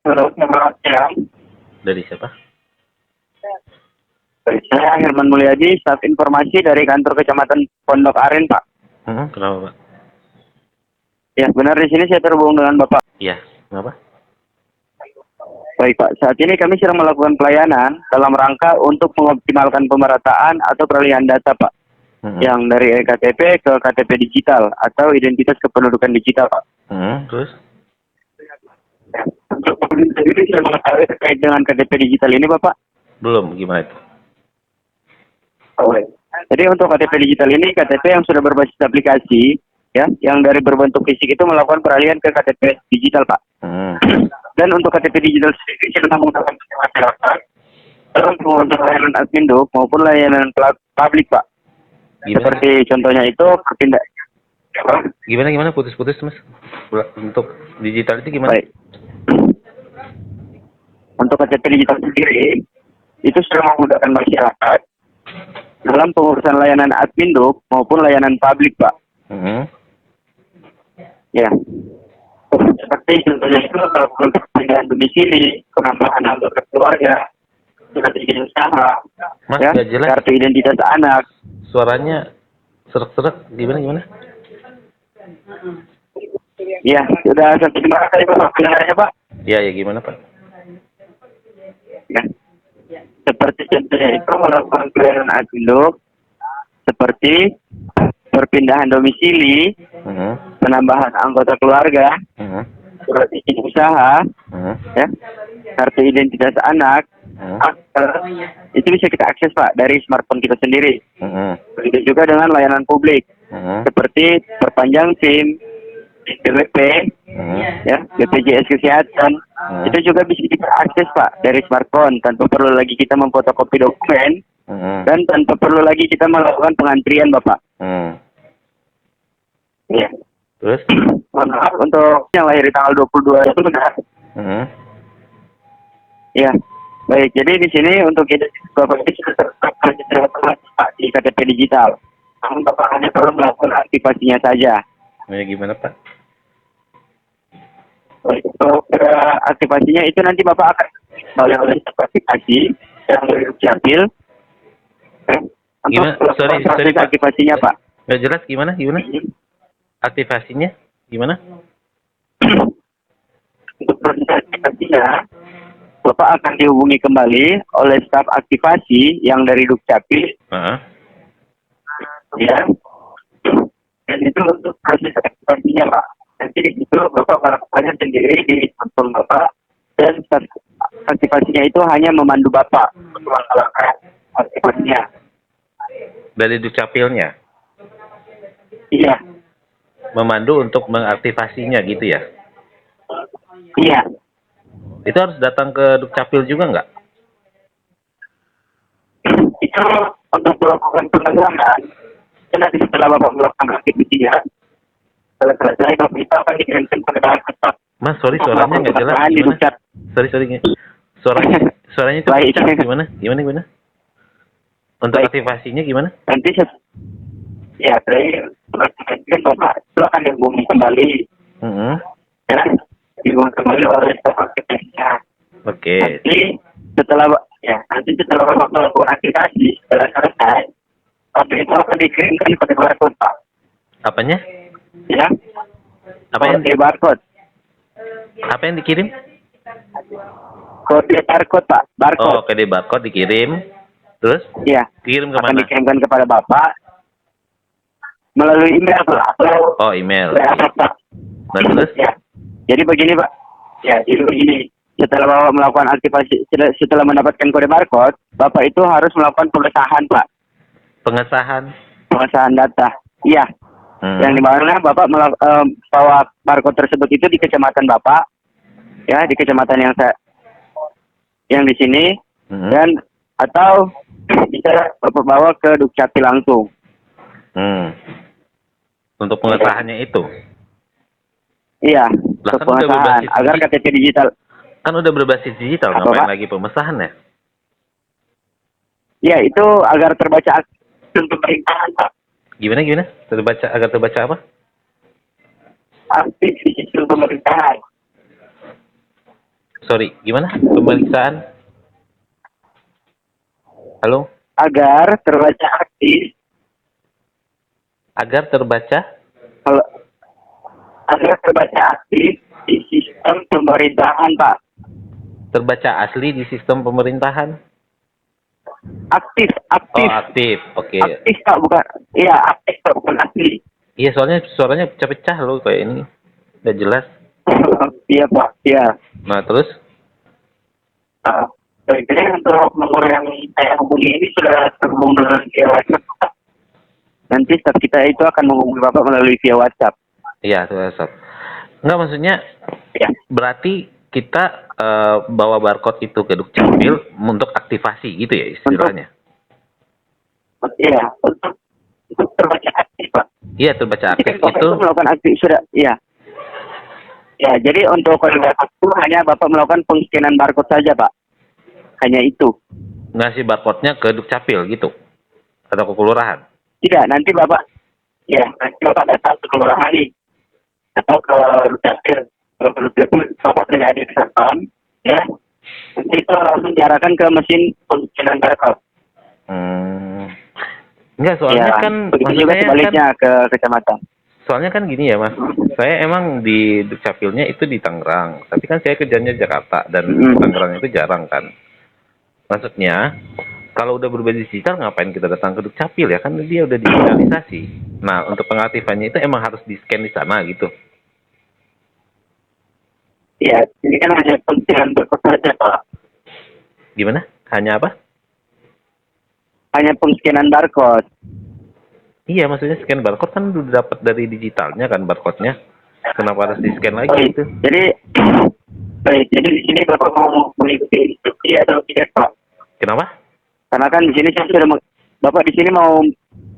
Halo, selamat siang. Dari siapa? Saya Herman Mulyadi, staf informasi dari kantor Kecamatan Pondok Aren, Pak. Kenapa, Pak? Ya, benar di sini saya terhubung dengan Bapak. Iya, kenapa? Baik, Pak. Saat ini kami sedang melakukan pelayanan dalam rangka untuk mengoptimalkan pemerataan atau peralihan data, Pak. Yang dari eKTP ke KTP digital atau identitas kependudukan digital, Pak. Terus? Ya. Untuk pemerintah sendiri sudah mengetahui terkait dengan KTP digital ini, Bapak? Belum, gimana itu? Jadi untuk KTP digital ini KTP yang sudah berbasis aplikasi, ya, yang dari berbentuk fisik itu melakukan peralihan ke KTP digital, Pak. Dan untuk KTP digital sendiri sedang menggunakan masyarakat dalam pengurusan layanan admin maupun layanan publik, Pak. Gimana? Seperti contohnya itu berpindah. Gimana putus-putus, Mas? Untuk digital itu gimana? Baik. Untuk KTP digital sendiri itu sudah menggunakan masyarakat dalam pengurusan layanan admin maupun layanan publik, Pak. Ya. Seperti contohnya itu melakukan perpindahan domisili, penambahan anggota keluarga, surat izin usaha, Mas, ya, nggak jelas. kartu identitas anak. Suaranya serak-serak, gimana? Ya, sudah sampai di mana tadi Pak pendengarannya, Pak? Ya, gimana, Pak? Ya. Seperti contohnya itu melakukan pelayanan admin seperti perpindahan domisili, penambahan anggota keluarga, surat izin usaha, ya, kartu identitas anak, itu bisa kita akses, Pak, dari smartphone kita sendiri. Begitu juga dengan layanan publik, seperti perpanjang SIM, BPP, ya, BPJS Kesehatan, itu juga bisa kita akses, Pak, dari smartphone tanpa perlu lagi kita memfotokopi dokumen dan tanpa perlu lagi kita melakukan pengantrian, Bapak. Ya. Terus? Mohon maaf untuk yang lahir di tanggal 22 itu benar. Ya, baik. Jadi di sini untuk identitas Bapak ini sudah tertera secara otomatis, Pak, di KTP digital. Namun Bapak hanya perlu melakukan aktivasinya saja. Ya, gimana, Pak? Untuk aktivasinya itu nanti Bapak akan oleh aplikasi yang dari Dukcapil. Gimana? Sorry, Pak. Aktivasinya, Pak. Nggak jelas, gimana? Aktivasinya gimana? Untuk proses aktivasinya, Bapak akan dihubungi kembali oleh staf aktivasi yang dari Dukcapil. Ya. Dan itu untuk proses aktivasinya, Pak. Nanti di situ Bapak melakukannya sendiri di handphone Bapak, dan staf aktivasinya itu hanya memandu Bapak untuk melakukan aktivasinya. Dari Dukcapilnya? Iya. Memandu untuk mengaktifasinya gitu ya? Iya. Itu harus datang ke Dukcapil juga nggak? Itu untuk melakukan penegangan. Nanti setelah Bapak melakukan aktivasinya, setelah selesai Bapak itu akan dikirimkan penegangan tetap. Mas, sorry, suaranya nggak jelas. Gimana? Sorry. Suaranya itu pecah. Gimana? Untuk aktivasinya gimana? Nanti ya, saya Bapak itu akan dihubungi kembali. Ya, dihubungi kembali oleh staf aktivasinya. Oke. Nanti setelah Bapak melakukan aktivasi, setelah selesai, Bapak itu akan dikirimkan pada barcode, Pak. Apanya? Ya. Kode barcode. Apa yang dikirim? Kode barcode, Pak. Barcode. Oh, kode barcode dikirim. Terus? Iya. Dikirim ke akan mana? Dikirimkan kepada Bapak melalui email, Pak. Oh, email. Pak. Dan terus? Ya. Jadi begini, Pak. Ya, jadi begini. Setelah Bapak melakukan aktivasi, setelah mendapatkan kode barcode, Bapak itu harus melakukan pengesahan, Pak. Pengesahan data. Iya. Yang dimana Bapak bawa barcode tersebut itu di kecamatan Bapak, ya, di kecamatan yang di sini, dan atau bisa Bapak bawa ke Dukcapil langsung. Untuk pengesahannya itu? Iya, untuk pengesahan agar KTP digital. Kan udah berbasis digital, ngapain lagi pemesahan ya? Ya, itu agar terbaca untuk pemerintahan, Pak. Gimana? Agar terbaca apa? Aktif di sistem pemerintahan. Sorry, gimana? Pemeriksaan? Halo? Agar terbaca aktif. Agar terbaca? Kalau agar terbaca aktif di sistem pemerintahan, Pak. Terbaca asli di sistem pemerintahan? Aktif, Oh, aktif. aktif. Oke. Aktif, Pak, bukan. Iya, aktif, Pak, bukan asli. Iya, soalnya suaranya pecah-pecah loh kayak ini. Nggak jelas. Iya, Pak. Iya. Nah, terus? Jadi untuk nomor yang saya hubungi ini sudah terhubung dengan via WhatsApp, Pak. Nanti staf kita itu akan menghubungi Bapak melalui via WhatsApp. Iya, WhatsApp. Enggak, maksudnya Ya. berarti kita bawa barcode itu ke Dukcapil untuk aktivasi gitu ya istilahnya? Iya, untuk terbaca aktif, Pak. Iya, terbaca Jadi aktif kan Bapak itu. melakukan aktif sudah, iya. Ya, jadi untuk kode barcode itu hanya Bapak melakukan pengskinan barcode saja, Pak. Hanya itu. Ngasih barcode-nya ke Dukcapil gitu? Atau ke kelurahan? Tidak, nanti Bapak datang ke kelurahan nih. Atau ke Dukcapil. Kalau Dukcapil, Bapak tidak ada di satpam, ya. Nanti itu langsung diarahkan ke mesin pengskinan barcode. Enggak, soalnya Ya, kan begitu juga sebaliknya ke kecamatan. soalnya kan gini ya Mas, saya emang di Dukcapilnya itu di Tangerang, tapi kan saya kerjanya Jakarta dan Tangerang itu jarang kan. Maksudnya kalau udah berbasis digital ngapain kita datang ke Dukcapil ya, kan dia udah digitalisasi. Nah, untuk pengaktifannya itu emang harus di scan di sana gitu. Ya, ini kan hanya pengskinan barcode saja, Pak. Gimana? Hanya apa? Hanya pengskinan barcode. Iya, maksudnya scan barcode kan udah dapat dari digitalnya kan barcode-nya. Kenapa harus di scan lagi Baik, itu? jadi di sini Bapak mau mengikuti instruksi atau tidak, Pak? Kenapa? Karena kan di sini saya sudah Bapak di sini mau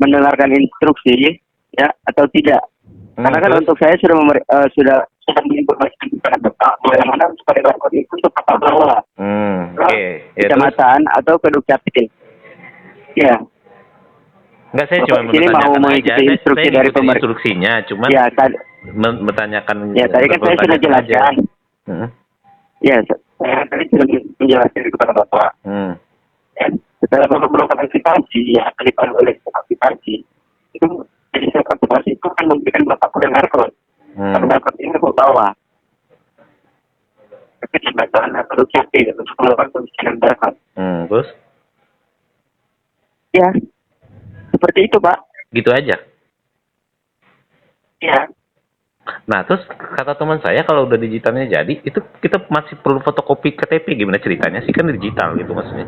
mendengarkan instruksi ya atau tidak? Karena kan Terus? untuk saya sudah menginformasikan kepada Bapak bagaimana supaya barcode itu untuk Bapak bawa Oke. Ya, terus? kecamatan atau ke Dukcapil. Ya. Enggak, saya Bapak cuma di sini mau menanyakan aja. mengikuti instruksi Saya dari ngikutin pemerintah. instruksinya, cuman Ya, tadi, bertanyakan. ya tadi kan saya sudah jelaskan. Ya, saya tadi sudah menjelaskan kepada Bapak. Ya, setelah Bapak melakukan aktivasi, ya akan dipandu oleh aktivasi. Itu jadi aktivasi itu akan memberikan Bapak kode barcode. Kode barcode ini Bapak bawa ke jembatan atau Dukcapil untuk melakukan pengisian barcode. Terus? Ya, seperti itu, Pak. Gitu aja. Ya, Nah, terus kata teman saya kalau udah digitalnya jadi, itu kita masih perlu fotokopi KTP, gimana ceritanya sih, kan digital gitu maksudnya.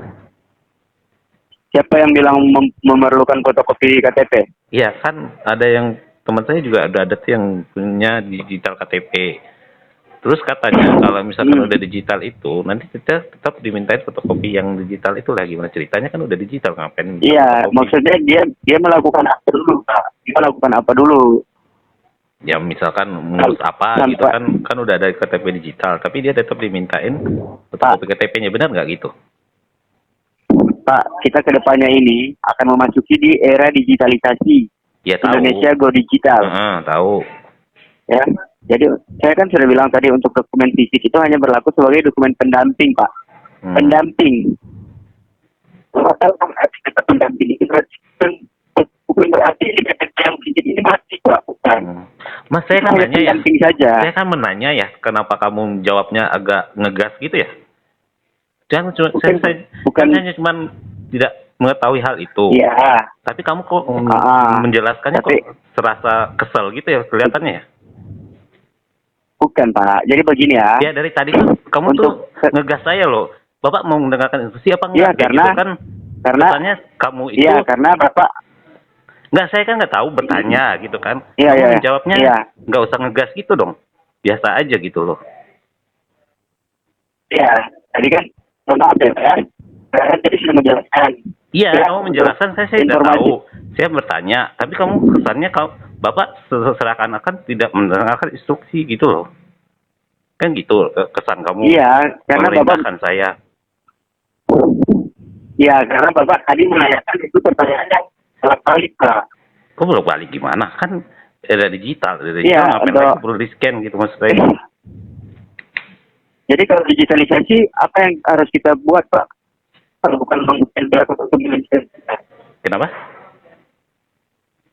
siapa yang bilang memerlukan fotokopi KTP? Iya, kan ada yang teman saya juga ada tuh yang punya digital KTP. Terus katanya kalau misalkan udah digital itu, nanti kita tetap dimintain fotokopi yang digital itu lah, gimana ceritanya, kan udah digital, ngapain? Iya, maksudnya dia melakukan apa dulu, Pak? Dia melakukan apa dulu? Ya misalkan ngurus apa gitu kan udah ada KTP digital, tapi dia tetap dimintain fotokopi KTP-nya, benar nggak gitu? Pak, kita kedepannya ini akan memasuki di era digitalisasi. Ya tahu. Indonesia Go Digital. Tahu. Ya, jadi saya kan sudah bilang tadi untuk dokumen fisik itu hanya berlaku sebagai dokumen pendamping, Pak. Pendamping. Pendamping itu bukan berarti yang fisik ini mati, Pak. Bukan. Mas, saya kan nanya ya. Saja. Saya kan menanya ya, kenapa kamu jawabnya agak ngegas gitu ya? Jangan bukan hanya cuman tidak mengetahui hal itu. Iya. Tapi kamu kok menjelaskannya kok serasa kesel gitu ya kelihatannya ya? Bukan, Pak. Jadi begini ya. Ya, dari tadi tuh kamu tuh ngegas saya loh. Bapak mau mendengarkan instruksi apa enggak? Iya, karena gitu kan, kesannya kamu itu. Iya, karena Bapak. Enggak, saya kan nggak tahu bertanya gitu kan. Iya, kamu iya. menjawabnya nggak usah ngegas gitu dong. Biasa aja gitu loh. Iya, tadi kan maaf ya, saya tadi sudah menjelaskan. Iya, kamu menjelaskan, saya tidak tahu. Saya bertanya, tapi kamu kesannya Bapak seakan-akan tidak mendengarkan instruksi gitu loh. Kan gitu kesan kamu. Iya, karena Bapak saya. Iya, karena Bapak tadi menanyakan itu pertanyaan yang salah balik, Pak. Kok belum balik gimana? Kan ada digital, Iya, ngapain lagi perlu di-scan gitu maksud saya. Jadi kalau digitalisasi, apa yang harus kita buat, Pak? Kalau bukan menggunakan barcode untuk identitas kita. Kenapa?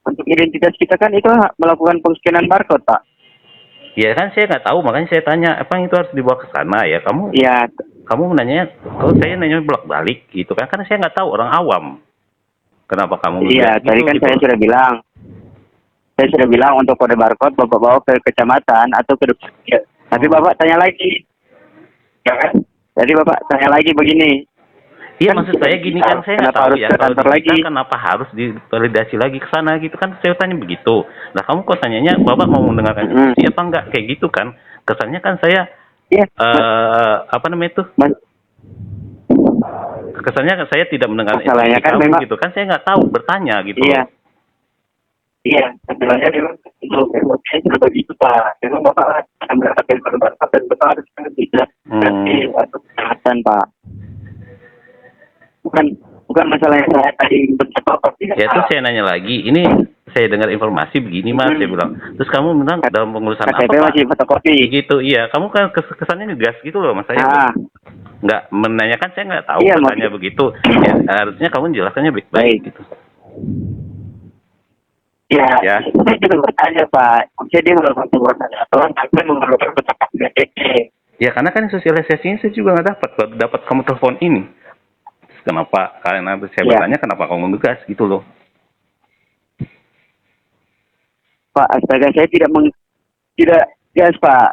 Untuk identitas kita kan itu melakukan pengeskanan barcode, Pak. Ya kan saya nggak tahu, makanya saya tanya, apa itu harus dibawa ke sana ya? Iya. Kamu menanya, kalau saya nanya bolak-balik gitu kan, karena saya nggak tahu, orang awam. Kenapa kamu Iya, gitu, tadi kan gitu? saya sudah bilang. Saya sudah bilang untuk kode barcode Bapak bawa ke kecamatan atau ke dukcapil. Tapi Bapak tanya lagi. Ya kan? Jadi Bapak tanya lagi begini. Iya, Kan maksud saya gini kan, saya nggak kenapa tahu harus ya, ke kalau kantor di lagi? kita kenapa harus divalidasi lagi ke sana gitu kan, saya tanya begitu. Nah, kamu kok tanyanya, Bapak mau mendengarkan diskusi apa enggak, kayak gitu kan. Kesannya kan saya, Iya. apa namanya itu, Mas, kesannya kan saya tidak mendengarkan masalahnya instruksi kan kamu memang gitu kan, saya nggak tahu, bertanya gitu. iya. Iya, sebenarnya memang untuk saya sudah begitu, Pak. Memang Bapak akan mendapatkan kode barcode dan Bapak harus bisa atau kejahatan, Pak. Bukan masalahnya saya tadi mencoba pasti. Ya itu saya nanya lagi, ini saya dengar informasi begini Mas, saya bilang. Terus kamu bilang dalam pengurusan apa KTP Pak? masih fotokopi. Gitu, iya. Kamu kan kesannya ngegas gitu loh Mas saya. Nggak menanyakan, saya nggak tahu, iya, bertanya begitu. Ya, harusnya kamu menjelaskannya baik-baik gitu. Ya, Ya. saya juga bertanya Pak. Maksudnya dia melakukan pengurusan apa? Sampai memerlukan kotak KTP. Ya karena kan sosialisasinya saya juga nggak dapat. Baru dapat kamu telepon ini. Kenapa? Karena saya bertanya kenapa kamu ngegas gitu loh. Pak, astaga saya tidak gas Pak.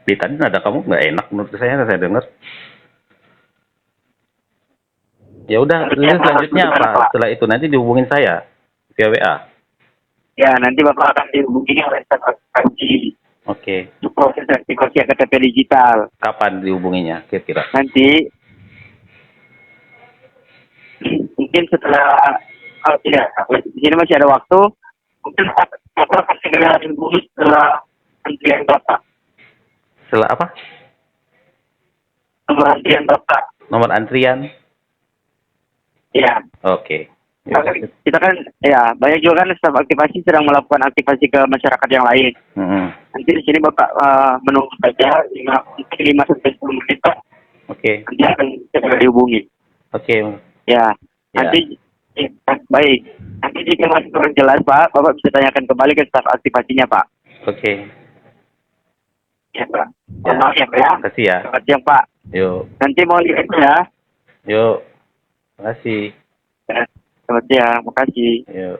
Di tadi nada kamu nggak enak menurut saya dengar. Ya udah, terus selanjutnya apa? Setelah itu nanti dihubungin saya via WA. Ya, nanti Bapak akan dihubungi oleh staf akuntansi. Oke. Proses verifikasi KTP digital. Kapan dihubunginya kira-kira? Nanti mungkin setelah tidak, di sini masih ada waktu. Mungkin Bapak akan segera dihubungi setelah antrian Bapak. Setelah apa? Nomor antrian Bapak. Nomor antrian? Ya. Oke. Kita kan, ya banyak juga kan staf aktivasi sedang melakukan aktivasi ke masyarakat yang lain. Nanti di sini Bapak menunggu saja 5 sampai 10 menit Pak. Oke. Nanti akan segera dihubungi. Oke. Ya. Nanti baik. Nanti jika masih kurang jelas Pak, Bapak bisa tanyakan kembali ke staf aktivasinya Pak. Oke. Ya Pak. Maaf ya Pak ya. Terima kasih ya. Selamat siang Pak. Yuk. Nanti mau lihat ya. Yuk. Terima kasih. Selamat siang. Makasih. Yuk.